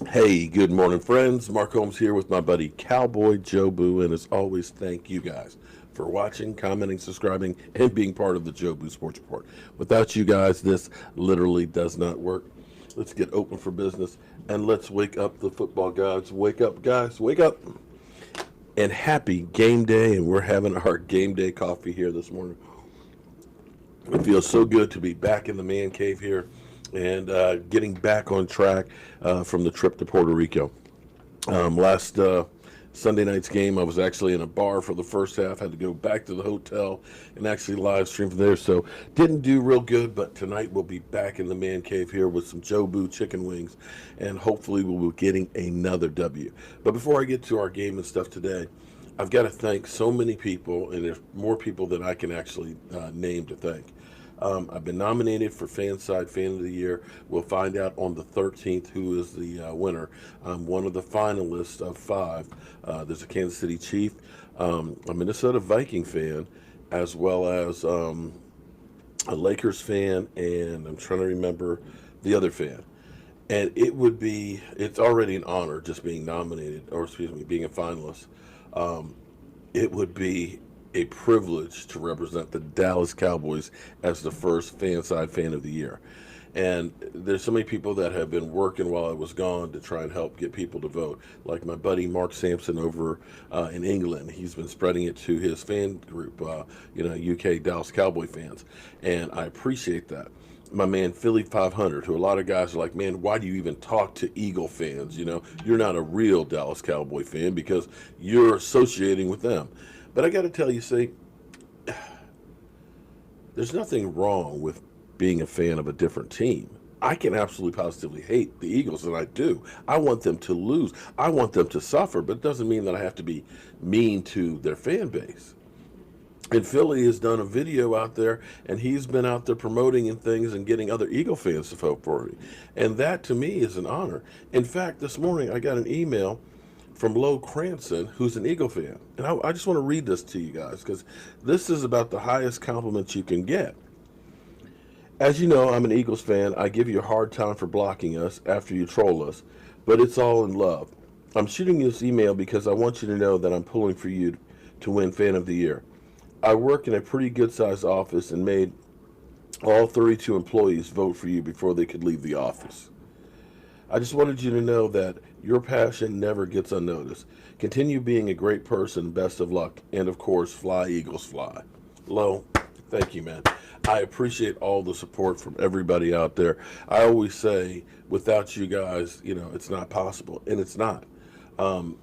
Hey, good morning, friends. Mark Holmes here with my buddy Cowboy Joe Boo, and as always, thank you guys for watching, commenting, subscribing, and being part of the Joe Boo Sports Report. Without you guys, this literally does not work. Let's get open for business and let's wake up the football gods. Wake up, guys, wake up. And happy game day, and we're having our game day coffee here this morning. It feels so good to be back in the man cave here and getting back on track from the trip to Puerto Rico. Last Sunday night's game, I was actually in a bar for the first half. Had to go back to the hotel and actually live stream from there. So didn't do real good. But tonight we'll be back in the man cave here with some Joe Boo chicken wings, and hopefully we'll be getting another W. But before I get to our game and stuff today, I've got to thank so many people, and there's more people than I can actually name to thank. I've been nominated for Fanside Fan of the Year. We'll find out on the 13th who is the winner. I'm one of the finalists of five. There's a Kansas City Chief, a Minnesota Viking fan, as well as a Lakers fan, and I'm trying to remember the other fan. And it's already an honor just being nominated, or excuse me, being a finalist. It would be a privilege to represent the Dallas Cowboys as the first Fanside Fan of the Year. And there's so many people that have been working while I was gone to try and help get people to vote. Like my buddy Mark Sampson over in England, he's been spreading it to his fan group, UK Dallas Cowboy fans, and I appreciate that. My man Philly 500, who a lot of guys are like, man, why do you even talk to Eagle fans? You're not a real Dallas Cowboy fan because you're associating with them. But I got to tell you, see, there's nothing wrong with being a fan of a different team. I can absolutely positively hate the Eagles, and I do. I want them to lose. I want them to suffer, but it doesn't mean that I have to be mean to their fan base. And Philly has done a video out there, and he's been out there promoting and things and getting other Eagle fans to vote for me. And that to me is an honor. In fact, this morning I got an email from Lo Cranston, who's an Eagle fan. And I just want to read this to you guys because this is about the highest compliment you can get. As you know, I'm an Eagles fan. I give you a hard time for blocking us after you troll us, but it's all in love. I'm shooting you this email because I want you to know that I'm pulling for you to win Fan of the Year. I work in a pretty good sized office and made all 32 employees vote for you before they could leave the office. I just wanted you to know that your passion never gets unnoticed. Continue being a great person. Best of luck. And of course, fly, Eagles, fly. Lo, thank you, man. I appreciate all the support from everybody out there. I always say, without you guys, it's not possible. And it's not.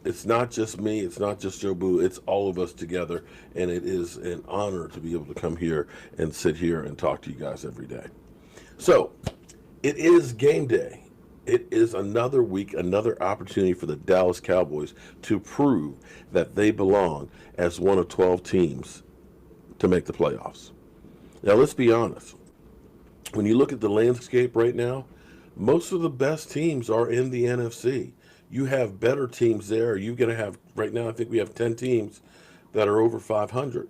It's not just me. It's not just Joe Boo. It's all of us together. And it is an honor to be able to come here and sit here and talk to you guys every day. So, it is game day. It is another week, another opportunity for the Dallas Cowboys to prove that they belong as one of 12 teams to make the playoffs. Now, let's be honest. When you look at the landscape right now, most of the best teams are in the NFC. You have better teams there. You're going to have, right now, I think we have 10 teams that are over 500.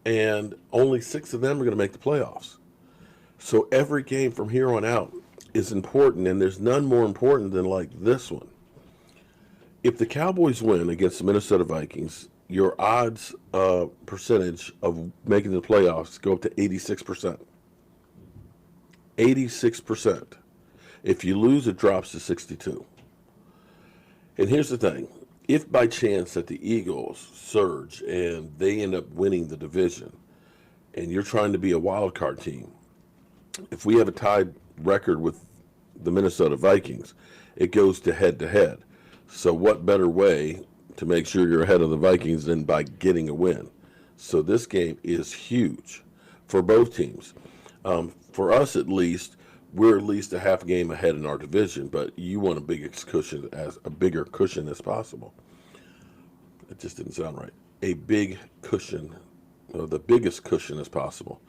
And only 6 of them are going to make the playoffs. So every game from here on out is important, and there's none more important than like this one. If the Cowboys win against the Minnesota Vikings, your odds percentage of making the playoffs go up to 86%. 86%. If you lose, it drops to 62. And here's the thing. If by chance that the Eagles surge and they end up winning the division, and you're trying to be a wild card team, if we have a tied record with the Minnesota Vikings, it goes to head. So what better way to make sure you're ahead of the Vikings than by getting a win? So this game is huge for both teams. For us, at least, we're at least a half game ahead in our division, but you want a bigger cushion as possible. It just didn't sound right. A big cushion, or the biggest cushion as possible.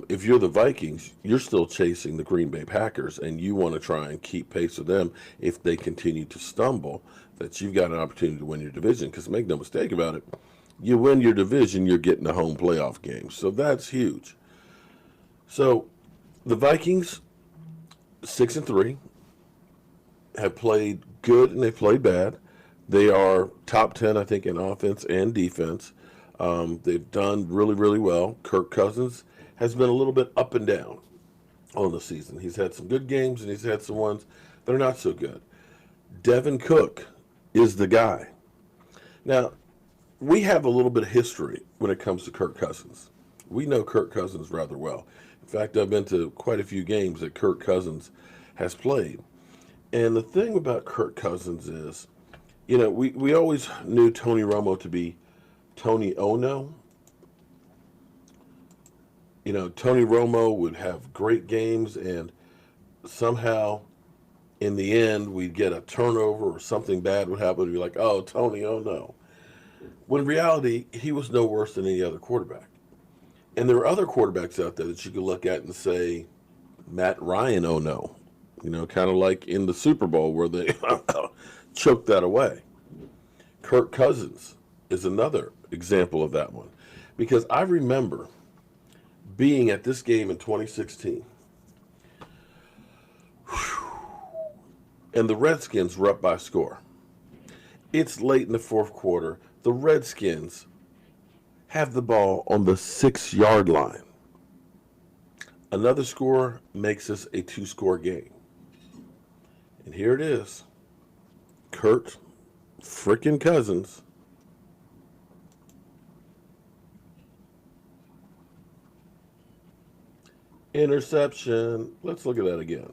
If you're the Vikings, you're still chasing the Green Bay Packers, and you want to try and keep pace with them. If they continue to stumble, that you've got an opportunity to win your division. Because make no mistake about it, you win your division, you're getting a home playoff game. So that's huge. So the Vikings, 6-3. have played good and they've played bad. They are top 10, I think, in offense and defense. They've done really, really well. Kirk Cousins has been a little bit up and down on the season. He's had some good games and he's had some ones that are not so good. Devin Cook is the guy. Now, we have a little bit of history when it comes to Kirk Cousins. We know Kirk Cousins rather well. In fact, I've been to quite a few games that Kirk Cousins has played. And the thing about Kirk Cousins is, we always knew Tony Romo to be Tony Ono. Tony Romo would have great games, and somehow in the end we'd get a turnover or something bad would happen. We'd be like, oh, Tony Ono. When in reality, he was no worse than any other quarterback. And there are other quarterbacks out there that you could look at and say, Matt Ryan, oh no. Kind of like in the Super Bowl where they choked that away. Kirk Cousins is another example of that one. Because I remember being at this game in 2016, and the Redskins were up by a score. It's late in the fourth quarter. The Redskins have the ball on the 6-yard line. Another score makes this a 2-score game. And here it is. Kirk frickin' Cousins interception. Let's look at that again.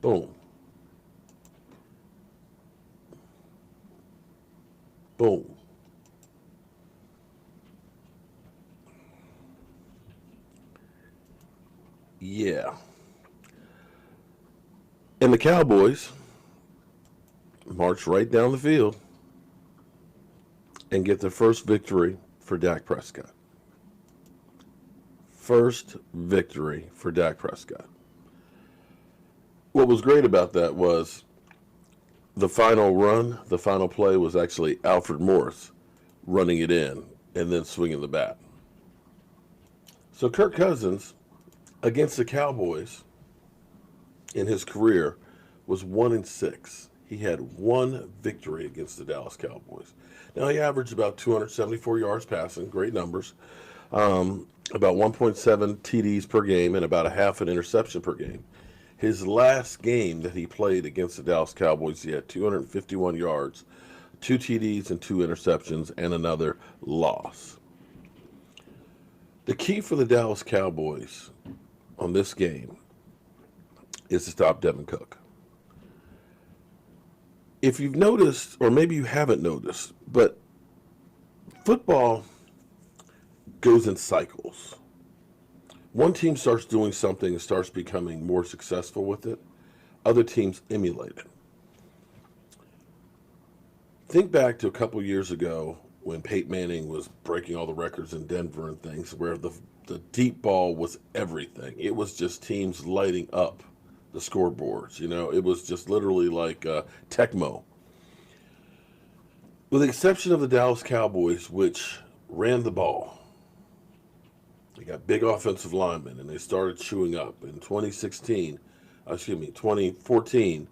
Boom. Boom. Yeah. And the Cowboys march right down the field and get the first victory for Dak Prescott. First victory for Dak Prescott. What was great about that was the final run, the final play was actually Alfred Morris running it in and then swinging the bat. So Kirk Cousins against the Cowboys in his career was 1-6. He had one victory against the Dallas Cowboys. Now he averaged about 274 yards passing, great numbers, about 1.7 TDs per game and about a half an interception per game. His last game that he played against the Dallas Cowboys, he had 251 yards, 2 TDs and 2 interceptions, and another loss. The key for the Dallas Cowboys on this game is to stop Devin Cook. If you've noticed, or maybe you haven't noticed, but football goes in cycles. One team starts doing something and starts becoming more successful with it. Other teams emulate it. Think back to a couple years ago when Peyton Manning was breaking all the records in Denver and things, where the deep ball was everything. It was just teams lighting up the scoreboards. It was just literally like Tecmo. With the exception of the Dallas Cowboys, which ran the ball. They got big offensive linemen, and they started chewing up. In 2014,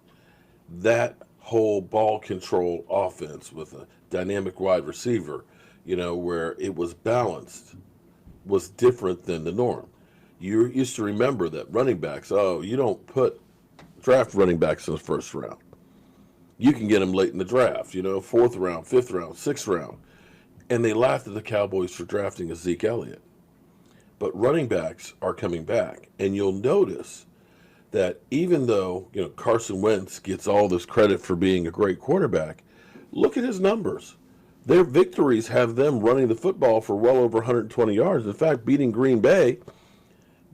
that whole ball control offense with a dynamic wide receiver, where it was balanced, was different than the norm. You used to remember that running backs, you don't draft running backs in the first round. You can get them late in the draft, 4th round, 5th round, 6th round. And they laughed at the Cowboys for drafting a Zeke Elliott. But running backs are coming back. And you'll notice that even though, Carson Wentz gets all this credit for being a great quarterback, look at his numbers. Their victories have them running the football for well over 120 yards. In fact, beating Green Bay,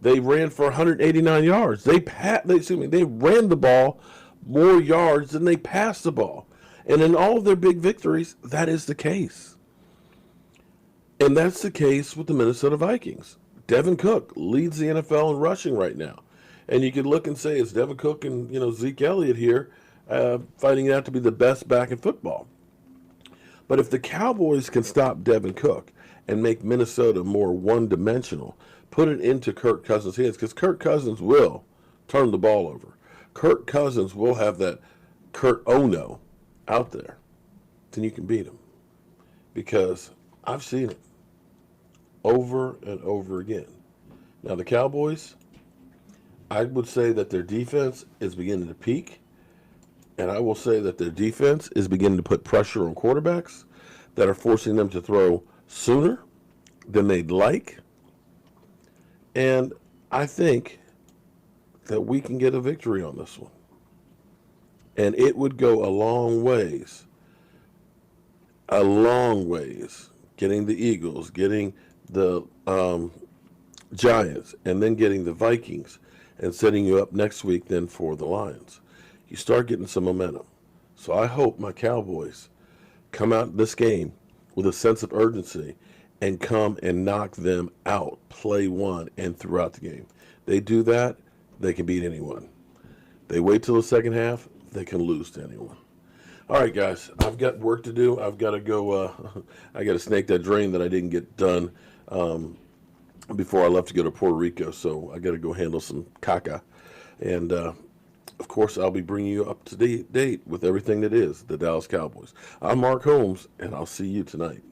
they ran for 189 yards. They ran the ball more yards than they passed the ball. And in all of their big victories, that is the case. And that's the case with the Minnesota Vikings. Devin Cook leads the NFL in rushing right now. And you could look and say, it's Devin Cook and, Zeke Elliott here fighting out to be the best back in football. But if the Cowboys can stop Devin Cook and make Minnesota more one-dimensional, put it into Kirk Cousins' hands, because Kirk Cousins will turn the ball over. Kirk Cousins will have that Kurt Ono out there. Then you can beat him. Because I've seen it over and over again. Now, the Cowboys, I would say that their defense is beginning to peak. And I will say that their defense is beginning to put pressure on quarterbacks that are forcing them to throw sooner than they'd like. And I think that we can get a victory on this one. And it would go a long ways, getting the Eagles, getting the Giants, and then getting the Vikings, and setting you up next week then for the Lions. You start getting some momentum. So I hope my Cowboys come out this game with a sense of urgency and come and knock them out, play one, and throughout the game. They do that, they can beat anyone. They wait till the second half, they can lose to anyone. All right, guys, I've got work to do. I've got to go. I got to snake that drain that I didn't get done before I left to go to Puerto Rico. So I got to go handle some caca. And, of course, I'll be bringing you up to date with everything that is the Dallas Cowboys. I'm Mark Holmes, and I'll see you tonight.